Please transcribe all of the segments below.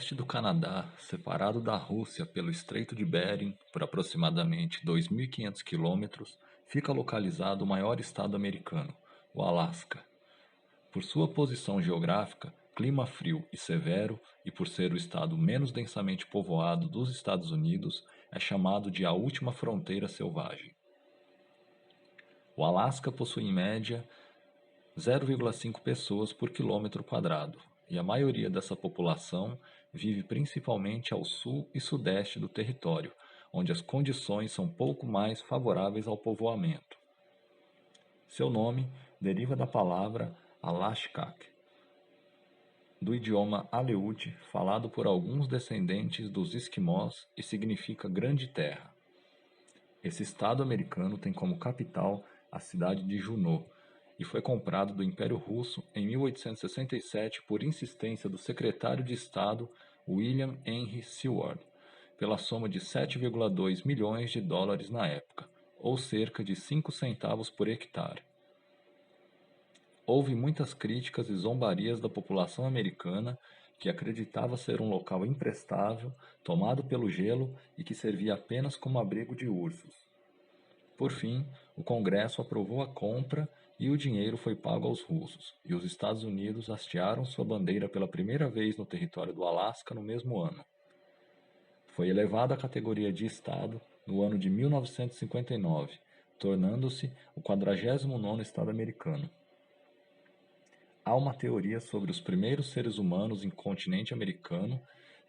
oeste do Canadá, separado da Rússia pelo Estreito de Bering por aproximadamente 2.500 quilômetros, fica localizado o maior estado americano, o Alasca. Por sua posição geográfica, clima frio e severo, e por ser o estado menos densamente povoado dos Estados Unidos, é chamado de a última fronteira selvagem. O Alasca possui em média 0,5 pessoas por quilômetro quadrado, e a maioria dessa população vive principalmente ao sul e sudeste do território, onde as condições são pouco mais favoráveis ao povoamento. Seu nome deriva da palavra Alashkak, do idioma Aleut, falado por alguns descendentes dos esquimós e significa Grande Terra. Esse estado americano tem como capital a cidade de Juneau, e foi comprado do Império Russo em 1867 por insistência do secretário de Estado William Henry Seward, pela soma de 7,2 milhões de dólares na época, ou cerca de 5 centavos por hectare. Houve muitas críticas e zombarias da população americana, que acreditava ser um local imprestável, tomado pelo gelo e que servia apenas como abrigo de ursos. Por fim, o Congresso aprovou a compra e o dinheiro foi pago aos russos, e os Estados Unidos hastearam sua bandeira pela primeira vez no território do Alasca no mesmo ano. Foi elevado à categoria de Estado no ano de 1959, tornando-se o 49º Estado americano. Há uma teoria sobre os primeiros seres humanos em continente americano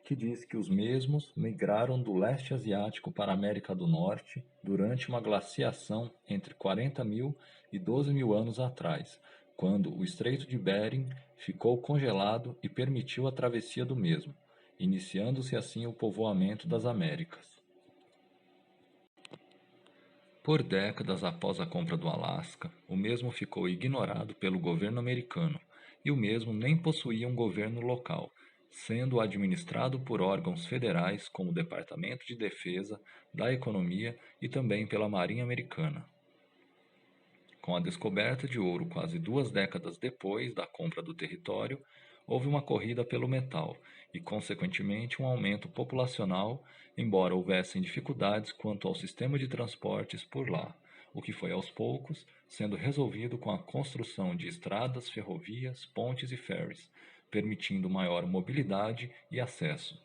que diz que os mesmos migraram do leste asiático para a América do Norte durante uma glaciação entre 40.000 e 12.000 anos atrás, quando o Estreito de Bering ficou congelado e permitiu a travessia do mesmo, iniciando-se assim o povoamento das Américas. Por décadas após a compra do Alasca, o mesmo ficou ignorado pelo governo americano, e o mesmo nem possuía um governo local, sendo administrado por órgãos federais como o Departamento de Defesa, da Economia e também pela Marinha Americana. Com a descoberta de ouro quase 2 décadas depois da compra do território, houve uma corrida pelo metal e, consequentemente, um aumento populacional, embora houvessem dificuldades quanto ao sistema de transportes por lá, o que foi aos poucos sendo resolvido com a construção de estradas, ferrovias, pontes e ferries, permitindo maior mobilidade e acesso.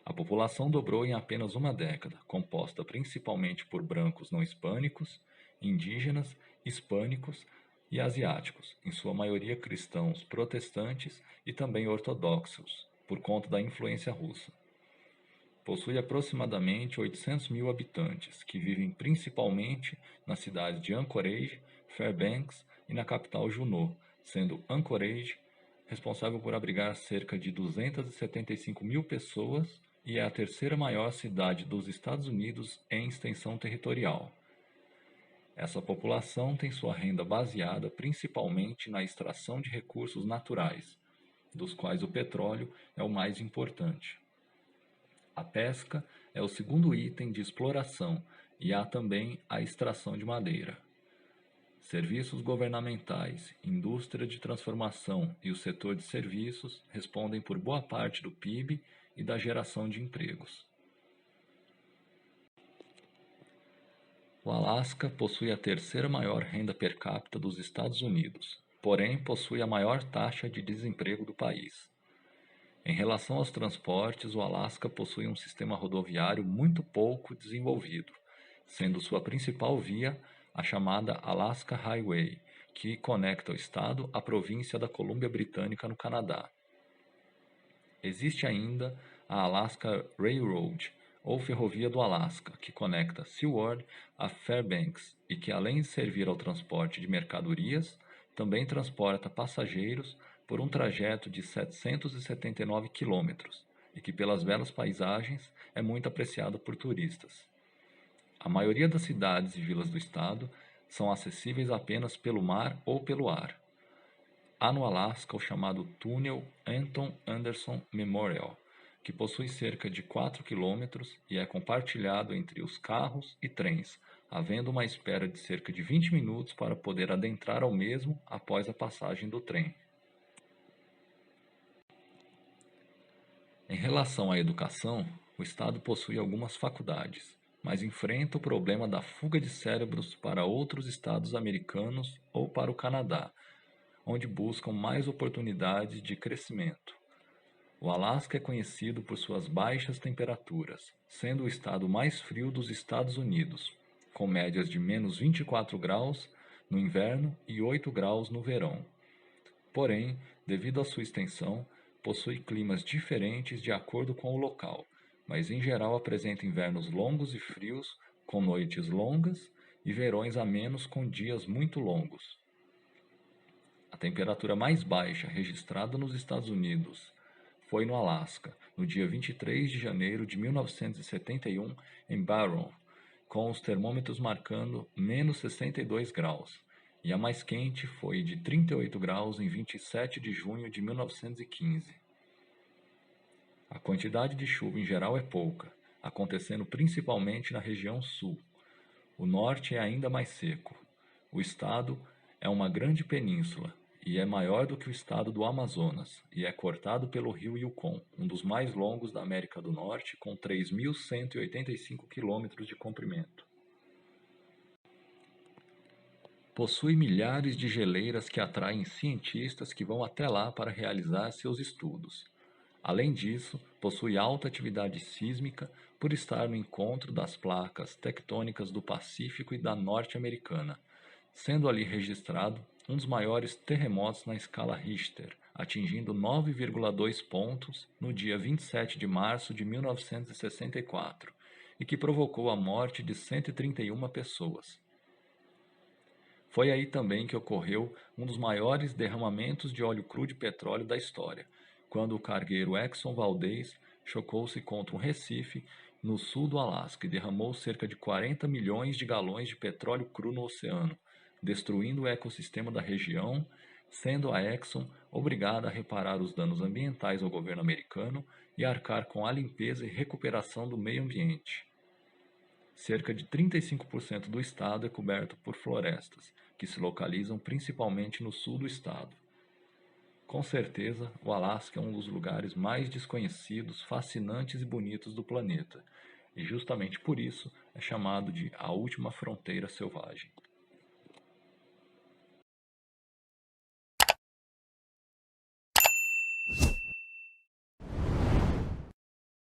A população dobrou em apenas uma década, composta principalmente por brancos não hispânicos, indígenas, hispânicos e asiáticos, em sua maioria cristãos protestantes e também ortodoxos, por conta da influência russa. Possui aproximadamente 800.000 habitantes, que vivem principalmente nas cidades de Anchorage, Fairbanks e na capital Juneau, sendo Anchorage responsável por abrigar cerca de 275.000 pessoas e é a terceira maior cidade dos Estados Unidos em extensão territorial. Essa população tem sua renda baseada principalmente na extração de recursos naturais, dos quais o petróleo é o mais importante. A pesca é o segundo item de exploração e há também a extração de madeira. Serviços governamentais, indústria de transformação e o setor de serviços respondem por boa parte do PIB e da geração de empregos. O Alasca possui a terceira maior renda per capita dos Estados Unidos, porém possui a maior taxa de desemprego do país. Em relação aos transportes, o Alasca possui um sistema rodoviário muito pouco desenvolvido, sendo sua principal via a chamada Alaska Highway, que conecta o estado à província da Colômbia Britânica no Canadá. Existe ainda a Alaska Railroad, ou Ferrovia do Alasca, que conecta Seward a Fairbanks e que, além de servir ao transporte de mercadorias, também transporta passageiros por um trajeto de 779 quilômetros e que, pelas belas paisagens, é muito apreciado por turistas. A maioria das cidades e vilas do estado são acessíveis apenas pelo mar ou pelo ar. Há no Alasca o chamado Túnel Anton Anderson Memorial, que possui cerca de 4 quilômetros e é compartilhado entre os carros e trens, havendo uma espera de cerca de 20 minutos para poder adentrar ao mesmo após a passagem do trem. Em relação à educação, o Estado possui algumas faculdades, mas enfrenta o problema da fuga de cérebros para outros estados americanos ou para o Canadá, onde buscam mais oportunidades de crescimento. O Alasca é conhecido por suas baixas temperaturas, sendo o estado mais frio dos Estados Unidos, com médias de -24 graus no inverno e 8 graus no verão. Porém, devido à sua extensão, possui climas diferentes de acordo com o local, mas em geral apresenta invernos longos e frios, com noites longas, e verões amenos com dias muito longos. A temperatura mais baixa registrada nos Estados Unidos foi no Alasca, no dia 23 de janeiro de 1971, em Barrow, com os termômetros marcando -62 graus, e a mais quente foi de 38 graus em 27 de junho de 1915. A quantidade de chuva em geral é pouca, acontecendo principalmente na região sul. O norte é ainda mais seco. O estado é uma grande península e é maior do que o estado do Amazonas, e é cortado pelo rio Yukon, um dos mais longos da América do Norte, com 3.185 quilômetros de comprimento. Possui milhares de geleiras que atraem cientistas que vão até lá para realizar seus estudos. Além disso, possui alta atividade sísmica por estar no encontro das placas tectônicas do Pacífico e da Norte-Americana, sendo ali registrado um dos maiores terremotos na escala Richter, atingindo 9,2 pontos no dia 27 de março de 1964, e que provocou a morte de 131 pessoas. Foi aí também que ocorreu um dos maiores derramamentos de óleo cru de petróleo da história, quando o cargueiro Exxon Valdez chocou-se contra um recife no sul do Alasca e derramou cerca de 40 milhões de galões de petróleo cru no oceano, destruindo o ecossistema da região, sendo a Exxon obrigada a reparar os danos ambientais ao governo americano e arcar com a limpeza e recuperação do meio ambiente. Cerca de 35% do estado é coberto por florestas, que se localizam principalmente no sul do estado. Com certeza, o Alasca é um dos lugares mais desconhecidos, fascinantes e bonitos do planeta, e justamente por isso é chamado de a última fronteira selvagem.